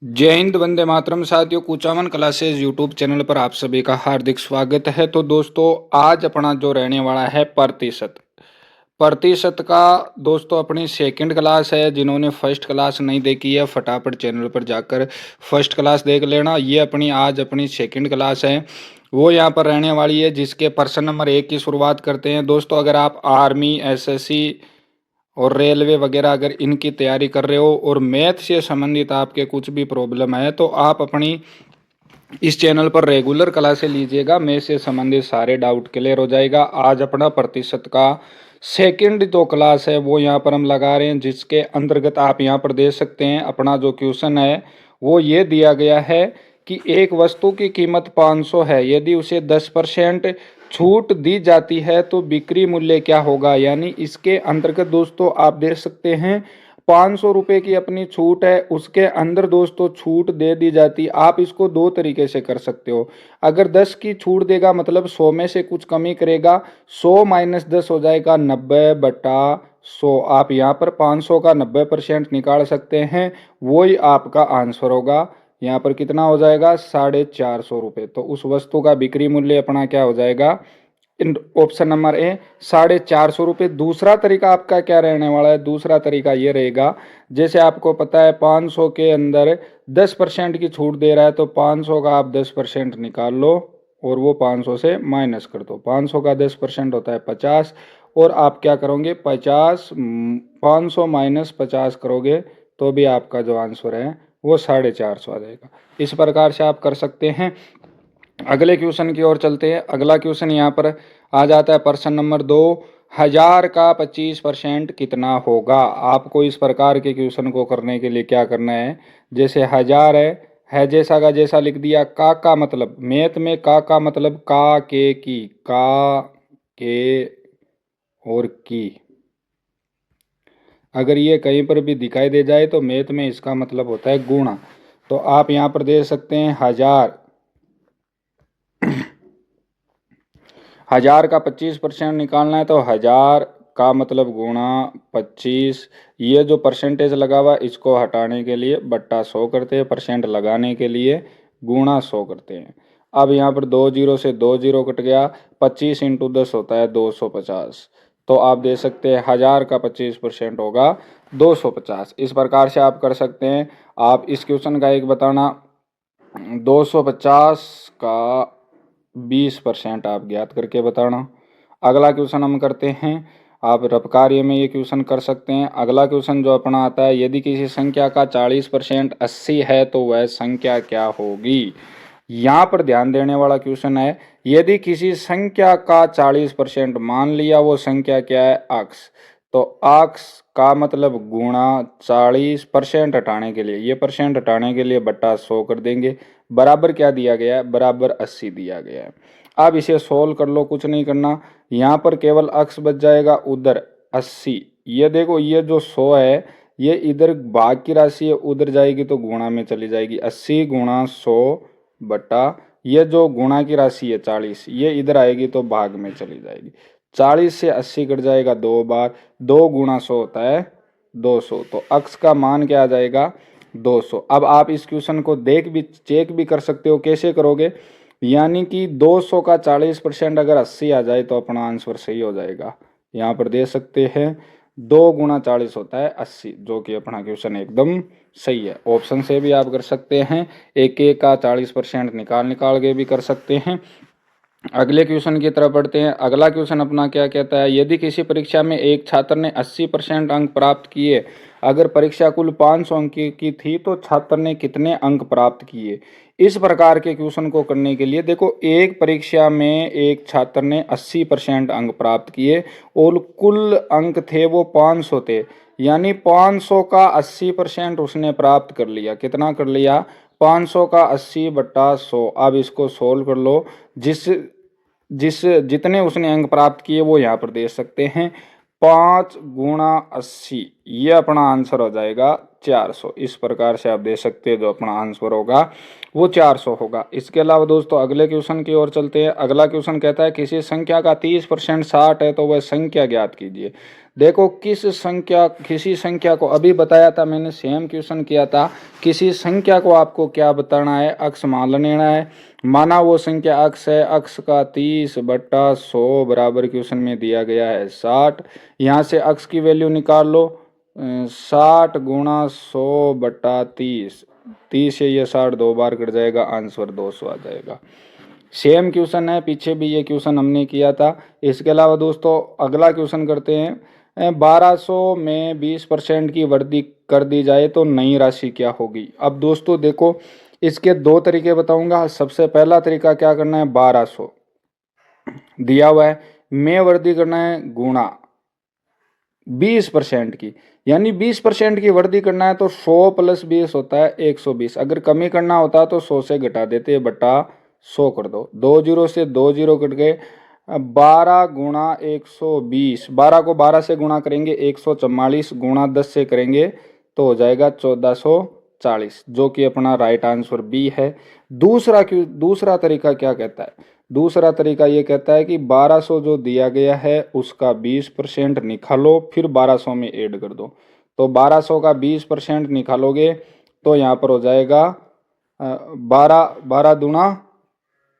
जय हिंद, वंदे मातरम। साथियों, Kuchaman classes YouTube channel पर आप सभी का हार्दिक स्वागत है। तो दोस्तों, आज अपना जो रहने वाला है प्रतिशत प्रतिशत का दोस्तों अपनी सेकंड क्लास है। जिन्होंने फर्स्ट क्लास नहीं देखी है, फटाफट चैनल पर जाकर फर्स्ट क्लास देख लेना। ये आज अपनी सेकंड क्लास है, वो यहाँ पर रहने वाली है, जिसके प्रश्न नंबर 1 की शुरुआत करते हैं। दोस्तों, अगर आप आर्मी, एसएससी और रेलवे वगैरह अगर इनकी तैयारी कर रहे हो और मैथ से संबंधित आपके कुछ भी प्रॉब्लम है, तो आप अपनी इस चैनल पर रेगुलर क्लासेस लीजिएगा। मैथ से संबंधित सारे डाउट क्लियर हो जाएगा। आज अपना प्रतिशत का सेकंड जो क्लास है वो यहाँ पर हम लगा रहे हैं, जिसके अंतर्गत आप यहाँ पर देख सकते हैं अपना जो क्वेश्चन है वो ये दिया गया है कि एक वस्तु की कीमत 500 है, यदि उसे 10% छूट दी जाती है तो बिक्री मूल्य क्या होगा। यानी इसके अंतर्गत दोस्तों आप देख सकते हैं 500 रुपये की अपनी छूट है, उसके अंदर दोस्तों छूट दे दी जाती। आप इसको दो तरीके से कर सकते हो। अगर 10 की छूट देगा मतलब 100 में से कुछ कमी करेगा, 100 माइनस 10 हो जाएगा 90/100। आप यहाँ पर 500 का 90% निकाल सकते हैं, वही आपका आंसर होगा। यहाँ पर कितना हो जाएगा, 450 रुपये। तो उस वस्तु का बिक्री मूल्य अपना क्या हो जाएगा, ऑप्शन नंबर ए 450 रुपये। दूसरा तरीका आपका क्या रहने वाला है, दूसरा तरीका ये रहेगा, जैसे आपको पता है 500 के अंदर 10% की छूट दे रहा है, तो 500 का आप 10% निकाल लो और वो 500 से माइनस कर दो। 500 का 10% होता है 50, और आप क्या करोगे 500 माइनस 50 करोगे तो भी आपका जो आंसर है वो 450 आ जाएगा। इस प्रकार से आप कर सकते हैं। अगले क्वेश्चन की ओर चलते हैं। अगला क्वेश्चन यहाँ पर आ जाता है प्रश्न नंबर 2। 1000 का 25% कितना होगा। आपको इस प्रकार के क्वेश्चन को करने के लिए क्या करना है, जैसे 1000 है जैसा का जैसा लिख दिया। का मतलब मैथ में का मतलब का के की, का के और की। अगर ये कहीं पर भी दिखाई दे जाए तो मैथ में इसका मतलब होता है गुणा। तो आप यहाँ पर दे सकते हैं 1000 का 25% निकालना है, तो 1000 का मतलब गुणा 25। ये जो परसेंटेज लगा हुआ इसको हटाने के लिए बट्टा 100 करते हैं, परसेंट लगाने के लिए गुणा 100 करते हैं। अब यहाँ पर 2 जीरो से 2 जीरो कट गया, 25 इंटू 10 होता है 250। तो आप दे सकते हैं 1000 का 25% होगा 250। इस प्रकार से आप कर सकते हैं। आप इस क्वेश्चन का एक बताना, 250 का 20% आप ज्ञात करके बताना। अगला क्वेश्चन हम करते हैं। आप रफ कार्य में ये क्वेश्चन कर सकते हैं। अगला क्वेश्चन जो अपना आता है, यदि किसी संख्या का 40% 80 है तो वह संख्या क्या होगी। यहाँ पर ध्यान देने वाला क्वेश्चन है, यदि किसी संख्या का 40% मान लिया, वो संख्या क्या है, अक्स। तो अक्स का मतलब गुणा 40% हटाने के लिए, ये परसेंट हटाने के लिए बट्टा 100 कर देंगे। बराबर क्या दिया गया है, बराबर 80 दिया गया है। अब इसे सोल्व कर लो, कुछ नहीं करना। यहाँ पर केवल अक्स बच जाएगा, उधर 80। ये देखो, ये जो 100 है ये इधर भाग की राशि है, उधर जाएगी तो गुणा में चली जाएगी। 80 गुणा 100 बटा ये जो गुणा की राशि है 40, ये इधर आएगी तो भाग में चली जाएगी। 40 से 80 कट जाएगा 2 बार, 2 गुणा 100 होता है 200। तो अक्स का मान क्या आ जाएगा, 200। अब आप इस क्वेश्चन को चेक भी कर सकते हो। कैसे करोगे, यानी कि 200 का 40% अगर 80 आ जाए तो अपना आंसर सही हो जाएगा। यहाँ पर दे सकते हैं 2 गुणा 40 होता है 80, जो कि अपना क्वेश्चन एकदम सही है। ऑप्शन से भी आप कर सकते हैं, एक का 40% निकाल के भी कर सकते हैं। अगले क्वेश्चन की तरफ बढ़ते हैं। अगला क्वेश्चन अपना क्या कहता है, यदि किसी परीक्षा में एक छात्र ने 80% अंक प्राप्त किए, अगर परीक्षा कुल 500 अंक की थी तो छात्र ने कितने अंक प्राप्त किए। इस प्रकार के क्वेश्चन को करने के लिए देखो, एक परीक्षा में एक छात्र ने 80% अंक प्राप्त किए और कुल अंक थे वो 500 थे, यानी 500 का 80% उसने प्राप्त कर लिया। कितना कर लिया, 500 का 80 बट्टा 100। अब इसको सोल्व कर लो, जिस जिस जितने उसने अंक प्राप्त किए वो यहाँ पर दे सकते हैं। 5 गुणा 80, ये अपना आंसर हो जाएगा 400। इस प्रकार से आप दे सकते हैं, जो अपना आंसर होगा वो 400 होगा। इसके अलावा दोस्तों अगले क्वेश्चन की ओर चलते हैं। अगला क्वेश्चन कहता है किसी संख्या का 30% 60 है तो वह संख्या ज्ञात कीजिए। देखो किसी संख्या को अभी बताया था मैंने, सेम क्वेश्चन किया था। किसी संख्या को आपको क्या बताना है, अक्ष मान लेना है। माना वो संख्या अक्ष है, अक्ष का 30/100 बराबर क्वेश्चन में दिया गया है 60। यहाँ से अक्ष की वैल्यू निकाल लो, 60 गुणा 100/30, 30 से ये 60 दो बार कट जाएगा, आंसर 200 आ जाएगा। सेम क्वेश्चन है, पीछे भी ये क्वेश्चन हमने किया था। इसके अलावा दोस्तों अगला क्वेश्चन करते हैं। 1200 में 20% की वृद्धि कर दी जाए तो नई राशि क्या होगी। अब दोस्तों देखो, इसके दो तरीके बताऊंगा। सबसे पहला तरीका क्या करना है, 1200 दिया हुआ है, में वृद्धि करना है गुणा 20% की, यानी 20% की वृद्धि करना है तो 100 + 20 होता है 120। अगर कमी करना होता तो 100 से घटा देते, बटा 100 कर दो। 2 जीरो से 2 जीरो कट गए। 12 गुणा 120, 12 को 12 से गुणा करेंगे 144, गुणा 10 से करेंगे तो हो जाएगा 1440, जो कि अपना राइट आंसर बी है। दूसरा तरीका क्या कहता है, दूसरा तरीका ये कहता है कि 1200 जो दिया गया है उसका 20% निकालो, फिर 1200 में ऐड कर दो। तो 1200 का 20% निकालोगे तो यहाँ पर हो जाएगा 12 दूना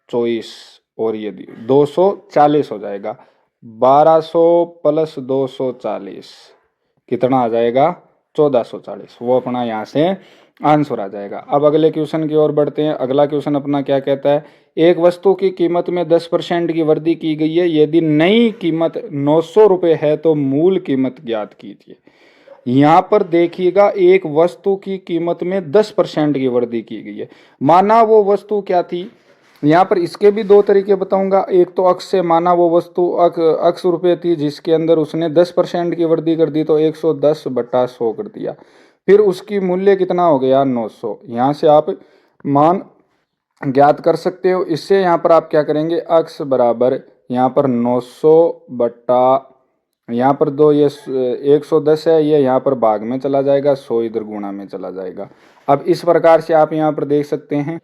24, और ये 240 हो जाएगा। 1200 + 240 कितना आ जाएगा, 1440। वो अपना यहाँ से आंसर आ जाएगा। अब अगले क्वेश्चन की ओर बढ़ते हैं। अगला क्वेश्चन अपना क्या कहता है, एक वस्तु की कीमत में 10% की वृद्धि की गई है, यदि नई कीमत 900 रुपये है तो मूल कीमत ज्ञात कीजिए। यहाँ पर देखिएगा, एक वस्तु की कीमत में 10% की वृद्धि की गई है। माना वो वस्तु क्या थी, यहाँ पर इसके भी दो तरीके बताऊंगा। एक तो अक्ष से, माना वो वस्तु अक्ष रुपये थी जिसके अंदर उसने 10% की वृद्धि कर दी तो 110/100 कर दिया, फिर उसकी मूल्य कितना हो गया 900। यहाँ से आप मान ज्ञात कर सकते हो। इससे यहाँ पर आप क्या करेंगे, अक्ष बराबर यहाँ पर 900 बट्टा यहाँ पर दो, ये 110 है, ये यहाँ पर भाग में चला जाएगा, 100 इधर गुणा में चला जाएगा। अब इस प्रकार से आप यहाँ पर देख सकते हैं।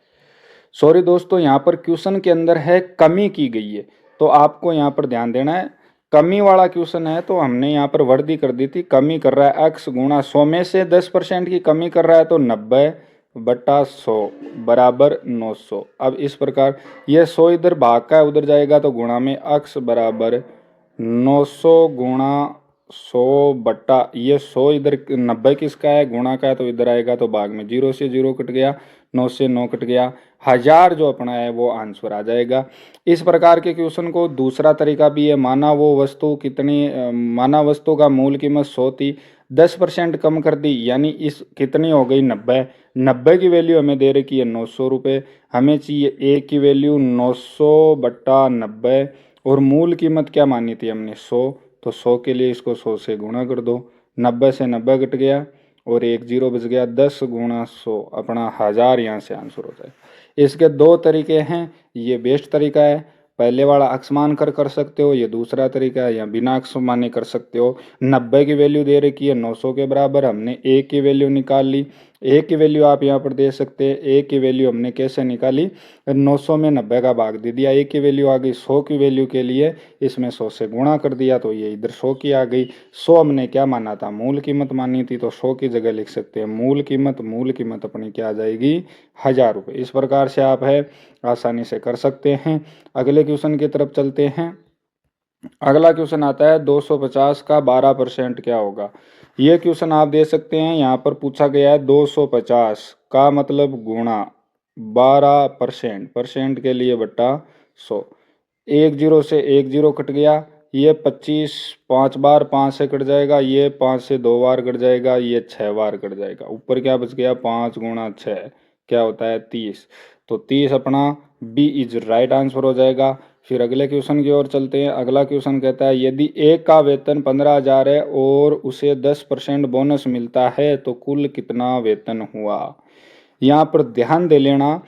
सॉरी दोस्तों, यहाँ पर क्वेश्चन के अंदर है कमी की गई है, तो आपको यहाँ पर ध्यान देना है। कमी वाला क्वेश्चन है तो हमने यहाँ पर वृद्धि कर दी थी, कमी कर रहा है अक्ष गुणा 100 में से 10% की कमी कर रहा है तो 90/100 बराबर 900। अब इस प्रकार ये 100 इधर भाग का है, उधर जाएगा तो गुणा में अक्ष बराबर 900 गुणा 100 बट्टा ये 100 इधर 90 किसका है, गुणा का है, तो इधर आएगा तो भाग में 0 से 0 कट गया, 9 से 9 कट गया, 1000 जो अपना है वो आंसर आ जाएगा। इस प्रकार के क्वेश्चन को दूसरा तरीका भी है। माना वस्तु का मूल कीमत 100 थी, 10% कम कर दी, यानी इस कितनी हो गई 90 की वैल्यू हमें दे रखी है 900 रुपये, हमें चाहिए ए की वैल्यू 900/90, और मूल कीमत क्या मानी थी हमने 100, तो 100 के लिए इसको 100 से गुणा कर दो, 90 से 90 कट गया और 1 0 बच गया, 10 गुणा 100 अपना 1000 यहाँ से आंसर हो जाए। इसके दो तरीके हैं, ये बेस्ट तरीका है। पहले वाला अक्ष मान कर सकते हो, ये दूसरा तरीका है, या बिना अक्ष माने कर सकते हो। 90 की वैल्यू दे रखी है 900 के बराबर, हमने ए की वैल्यू निकाल ली। ए की वैल्यू आप यहाँ पर दे सकते हैं। ए की वैल्यू हमने कैसे निकाली, 900 में 90 का भाग दे दिया, ए की वैल्यू आ गई 100 की वैल्यू के लिए इसमें 100 से गुणा कर दिया तो ये इधर 100 की आ गई। 100 हमने क्या माना था, मूल कीमत मानी थी, तो 100 की जगह लिख सकते हैं मूल कीमत अपनी क्या आ जाएगी 1000 रुपये। इस प्रकार से आप है आसानी से कर सकते हैं। अगले क्वेश्चन की तरफ चलते हैं। अगला क्वेश्चन आता है 250 का 12% क्या होगा। ये क्वेश्चन आप दे सकते हैं, यहाँ पर पूछा गया है 250 का मतलब गुणा 12%, परसेंट के लिए बट्टा 100। 1 0 से 1 0 कट गया, ये 25 5 बार 5 से कट जाएगा, ये 5 से 2 बार कट जाएगा, ये 6 बार कट जाएगा। ऊपर क्या बच गया 5 गुणा 6 क्या होता है 30, तो 30 अपना बी इज राइट आंसर हो जाएगा। फिर अगले क्वेश्चन की ओर चलते हैं। अगला क्वेश्चन कहता है यदि एक का वेतन 15,000 है और उसे 10% बोनस मिलता है तो कुल कितना वेतन हुआ। यहाँ पर ध्यान दे लेना,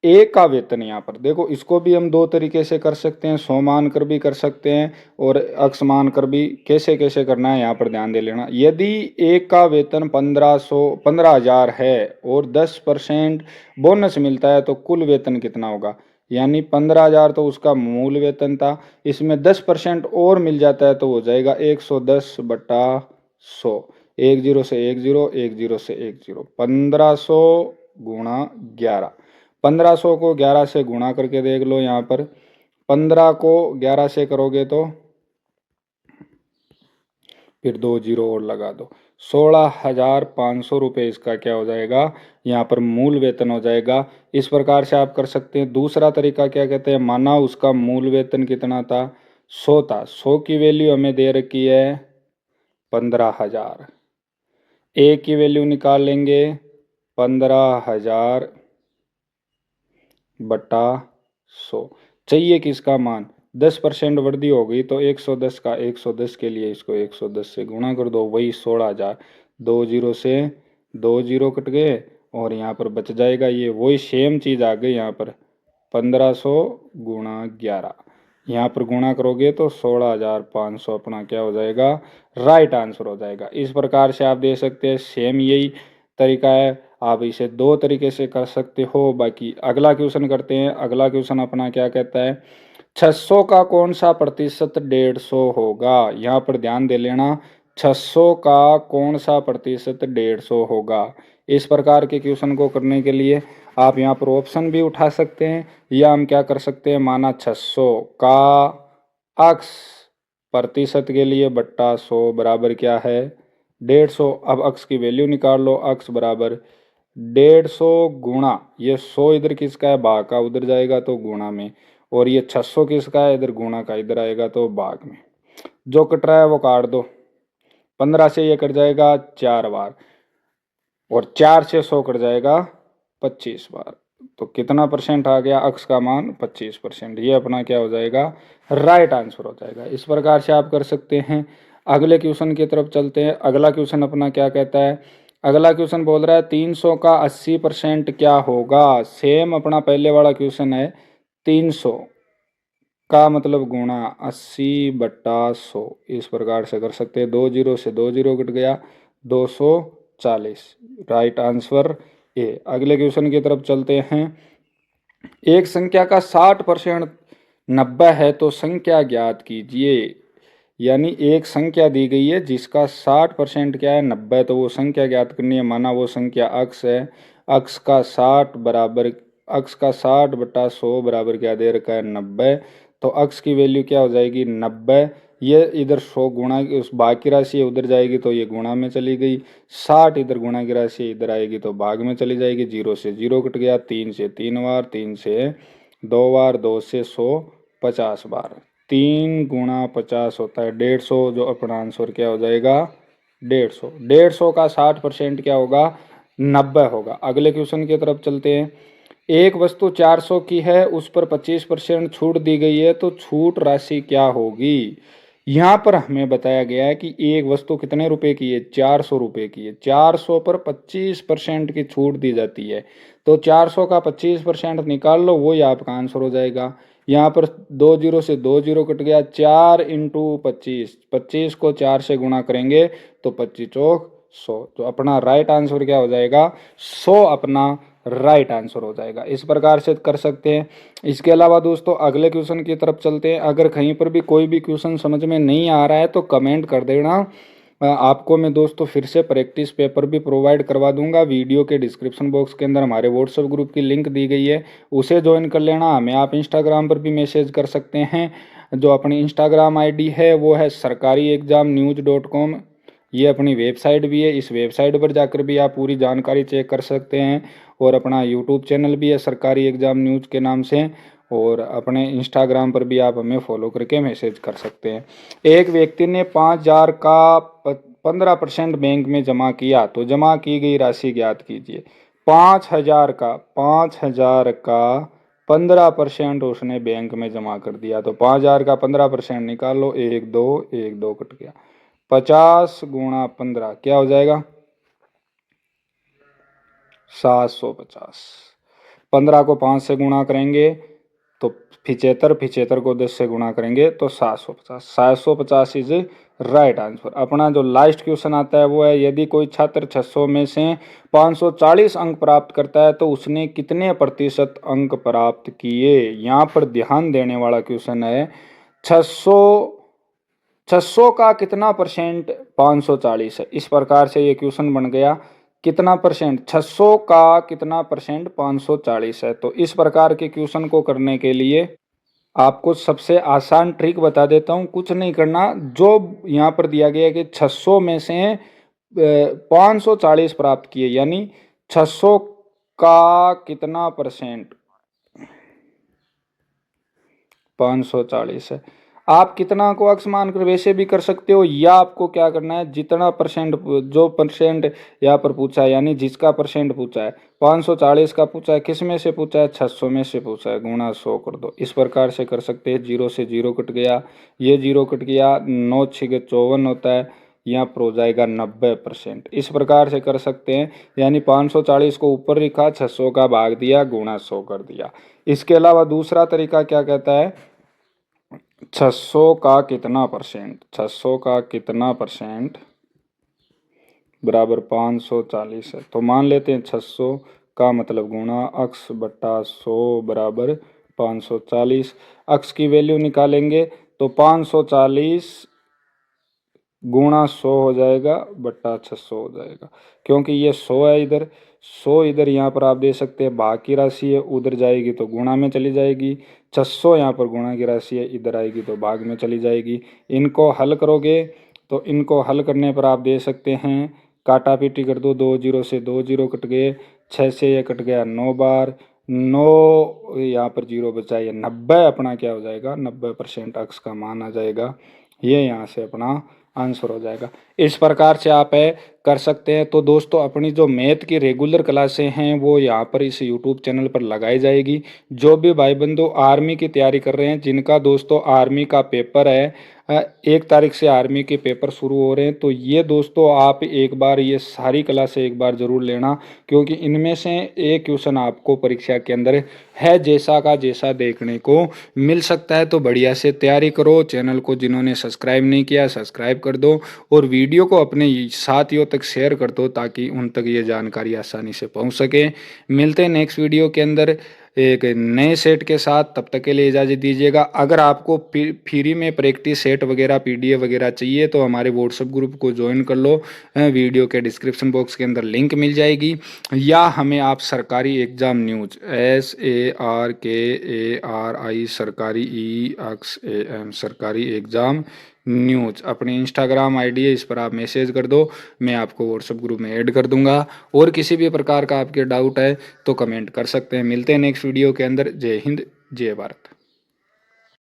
ए का वेतन यहाँ पर देखो, इसको भी हम दो तरीके से कर सकते हैं, 100 मानकर भी कर सकते हैं और अक्स मानकर भी। कैसे कैसे करना है यहाँ पर ध्यान दे लेना। यदि ए का वेतन 15,000 है और 10% बोनस मिलता है तो कुल वेतन कितना होगा। यानी 15,000 तो उसका मूल वेतन था, इसमें 10% और मिल जाता है तो हो जाएगा 110/100। एक जीरो से एक जीरो, एक जीरो से एक जीरो, 1500 गुणा 11। 1500 को 11 से गुणा करके देख लो। यहाँ पर 15 को 11 से करोगे तो फिर दो जीरो और लगा दो, 16,500 रुपये इसका क्या हो जाएगा, यहाँ पर मूल वेतन हो जाएगा। इस प्रकार से आप कर सकते हैं। दूसरा तरीका क्या कहते हैं, माना उसका मूल वेतन कितना था, 100 था, 100 की वैल्यू हमें दे रखी है 15,000। ए की वैल्यू निकाल लेंगे 15,000 बटा 100। चाहिए किसका मान, 10% वृद्धि हो गई तो 110 का 110 के लिए इसको 110 से गुणा कर दो, वही 16,000। दो जीरो से दो जीरो कट गए और यहाँ पर बच जाएगा ये, वही सेम चीज़ आ गई यहाँ पर 1500 गुणा 11। यहाँ पर गुणा करोगे तो 16,500 अपना क्या हो जाएगा, राइट आंसर हो जाएगा। इस प्रकार से आप दे सकते हैं, सेम यही तरीका है। आप इसे दो तरीके से कर सकते हो। बाकी अगला क्वेश्चन करते हैं। अगला क्वेश्चन अपना क्या कहता है, 600 का कौन सा प्रतिशत 150 होगा। यहाँ पर ध्यान दे लेना, 600 का कौन सा प्रतिशत 150 होगा। इस प्रकार के क्वेश्चन को करने के लिए आप यहाँ पर ऑप्शन भी उठा सकते हैं, या हम क्या कर सकते हैं, माना 600 का अक्स प्रतिशत के लिए बट्टा 100 बराबर क्या है 150। अब अक्स की वैल्यू निकाल लो, अक्स बराबर 150 गुणा ये 100 इधर किसका है, भाग का उधर जाएगा तो गुणा में, और ये 600 किसका है, इधर गुणा का इधर आएगा तो भाग में। जो कट रहा है वो काट दो, 15 से ये कट जाएगा 4 बार और 4 से 100 कट जाएगा 25 बार। तो कितना परसेंट आ गया, अक्स का मान 25%। ये अपना क्या हो जाएगा, राइट आंसर हो जाएगा। इस प्रकार से आप कर सकते हैं। अगले क्वेश्चन की तरफ चलते हैं। अगला क्वेश्चन अपना क्या कहता है, अगला क्वेश्चन बोल रहा है 300 का 80% क्या होगा। सेम अपना पहले वाला क्वेश्चन है, 300 का मतलब गुणा 80/100। इस प्रकार से कर सकते हैं। दो जीरो से दो जीरो कट गया, 240, राइट आंसर ए। अगले क्वेश्चन की तरफ चलते हैं। एक संख्या का 60% 90 है तो संख्या ज्ञात कीजिए। यानी एक संख्या दी गई है जिसका 60% क्या है 90, तो वो संख्या ज्ञात करनी है। माना वो संख्या अक्स है, अक्स का 60 बराबर, अक्स का 60/100 बराबर क्या दे रखा है 90। तो अक्स की वैल्यू क्या हो जाएगी 90। ये इधर 100 गुणा उस भाग की राशि उधर जाएगी तो ये गुणा में चली गई, 60 इधर गुणा की राशि इधर आएगी तो भाग में चली जाएगी। जीरो से जीरो कट गया, 3 से 3 बार, 3 से 2 बार, 2 से 100 50 बार, 3 गुणा 50 होता है 150। जो अपना आंसर क्या हो जाएगा 150। 150 का 60% क्या होगा 90 होगा। अगले क्वेश्चन की तरफ चलते हैं। एक वस्तु 400 की है, उस पर 25% छूट दी गई है, तो छूट राशि क्या होगी। यहाँ पर हमें बताया गया है कि एक वस्तु कितने रुपए की है, 400 रुपए की है। 400 पर 25% की छूट दी जाती है, तो 400 का 25% निकाल लो, वही आपका आंसर हो जाएगा। यहाँ पर दो जीरो से दो जीरो कट गया, 4 इंटू 25, 25 को 4 से गुणा करेंगे तो 25 चौक 100। तो अपना राइट आंसर क्या हो जाएगा 100, अपना राइट आंसर हो जाएगा। इस प्रकार से कर सकते हैं। इसके अलावा दोस्तों अगले क्वेश्चन की तरफ चलते हैं। अगर कहीं पर भी कोई भी क्वेश्चन समझ में नहीं आ रहा है तो कमेंट कर देना। आपको मैं दोस्तों फिर से प्रैक्टिस पेपर भी प्रोवाइड करवा दूंगा। वीडियो के डिस्क्रिप्शन बॉक्स के अंदर हमारे व्हाट्सएप ग्रुप की लिंक दी गई है, उसे ज्वाइन कर लेना। हमें आप इंस्टाग्राम पर भी मैसेज कर सकते हैं। जो अपनी इंस्टाग्राम आईडी है वो है sarkariexamnews.com। ये अपनी वेबसाइट भी है, इस वेबसाइट पर जाकर भी आप पूरी जानकारी चेक कर सकते हैं। और अपना यूट्यूब चैनल भी है सरकारी एग्ज़ाम न्यूज़ के नाम से, और अपने इंस्टाग्राम पर भी आप हमें फॉलो करके मैसेज कर सकते हैं। एक व्यक्ति ने 5,000 का 15% बैंक में जमा किया, तो जमा की गई राशि ज्ञात कीजिए। 5,000 का 15% उसने बैंक में जमा कर दिया, तो 5,000 का 15% निकाल लो, एक दो कट गया, 50 गुणा 15 क्या हो जाएगा 750। 15 को 5 से गुणा करेंगे तो 75, 75 को 10 से गुणा करेंगे तो 750। 750 इज राइट आंसर। अपना जो लास्ट क्वेश्चन आता है वो है, यदि कोई छात्र 600 में से 540 अंक प्राप्त करता है तो उसने कितने प्रतिशत अंक प्राप्त किए। यहाँ पर ध्यान देने वाला क्वेश्चन है। 600 का कितना परसेंट 540 है। इस प्रकार से ये क्वेश्चन बन गया। कितना परसेंट 600 का कितना परसेंट 540 है। तो इस प्रकार के क्वेश्चन को करने के लिए आपको सबसे आसान ट्रिक बता देता हूँ। कुछ नहीं करना, जो यहाँ पर दिया गया है कि 600 में से 540 प्राप्त किए, यानी 600 का कितना परसेंट 540 है। आप कितना को अक्स मानकर वैसे भी कर सकते हो, या आपको क्या करना है, जितना परसेंट, जो परसेंट यहाँ पर पूछा है, यानी जिसका परसेंट पूछा है 540 का पूछा है, किस में से पूछा है, 600 में से पूछा है, गुणा 100 कर दो। इस प्रकार से कर सकते हैं। 0 से 0 कट गया, ये 0 कट गया, 9 6 54 होता है, यहाँ पर हो जाएगा 90%। इस प्रकार से कर सकते हैं। यानी 540 को ऊपर लिखा, 600 का भाग दिया, गुणा 100 कर दिया। इसके अलावा दूसरा तरीका क्या कहता है, 600 का कितना परसेंट, 600 का कितना परसेंट बराबर 540 है। तो मान लेते हैं 600 का मतलब गुणा अक्स बट्टा 100 बराबर 540। अक्स की वैल्यू निकालेंगे तो 540 गुणा 100 हो जाएगा, बट्टा 600 हो जाएगा। क्योंकि ये 100 है इधर, 100 इधर, यहाँ पर आप दे सकते हैं भाग की राशि है, उधर जाएगी तो गुणा में चली जाएगी। 600 यहाँ पर गुणा की राशि है, इधर आएगी तो भाग में चली जाएगी। इनको हल करोगे तो इनको हल करने पर आप दे सकते हैं, काटा पीटी कर दो, 2 0 से 2 0 कट गए, 6 से ये कट गया 9 बार, 9 यहाँ पर 0 बचा, ये 90 अपना क्या हो जाएगा, 90% अक्स का मान आ जाएगा। ये यहाँ से अपना आंसर हो जाएगा। इस प्रकार से आप कर सकते हैं। तो दोस्तों, अपनी जो मैथ की रेगुलर क्लासें हैं वो यहाँ पर इस यूट्यूब चैनल पर लगाई जाएगी। जो भी भाई बंधु आर्मी की तैयारी कर रहे हैं, जिनका दोस्तों आर्मी का पेपर है, 1 तारीख से आर्मी के पेपर शुरू हो रहे हैं, तो ये दोस्तों आप एक बार ये सारी क्लासें एक बार ज़रूर लेना, क्योंकि इनमें से एक क्वेश्चन आपको परीक्षा के अंदर है जैसा का जैसा देखने को मिल सकता है। तो बढ़िया से तैयारी करो। चैनल को जिन्होंने सब्सक्राइब नहीं किया, सब्सक्राइब कर दो, और वीडियो को अपने साथियों तक शेयर कर दो, ताकि उन तक ये जानकारी आसानी से पहुंच सके। मिलते हैं नेक्स्ट वीडियो के अंदर एक नए सेट के साथ। तब तक के लिए इजाज़त दीजिएगा। अगर आपको फ्री में प्रैक्टिस सेट वगैरह PDF वगैरह चाहिए तो हमारे व्हाट्सएप ग्रुप को ज्वाइन कर लो, वीडियो के डिस्क्रिप्शन बॉक्स के अंदर लिंक मिल जाएगी। या हमें आप सरकारी एग्ज़ाम न्यूज़ SARKARI सरकारी EXAM सरकारी एग्ज़ाम न्यूज़ अपनी इंस्टाग्राम ID है, इस पर आप मैसेज कर दो, मैं आपको व्हाट्सएप ग्रुप में ऐड कर दूंगा। और किसी भी प्रकार का आपके डाउट है तो कमेंट कर सकते हैं। मिलते हैं नेक्स्ट वीडियो के अंदर। जय हिंद, जय भारत।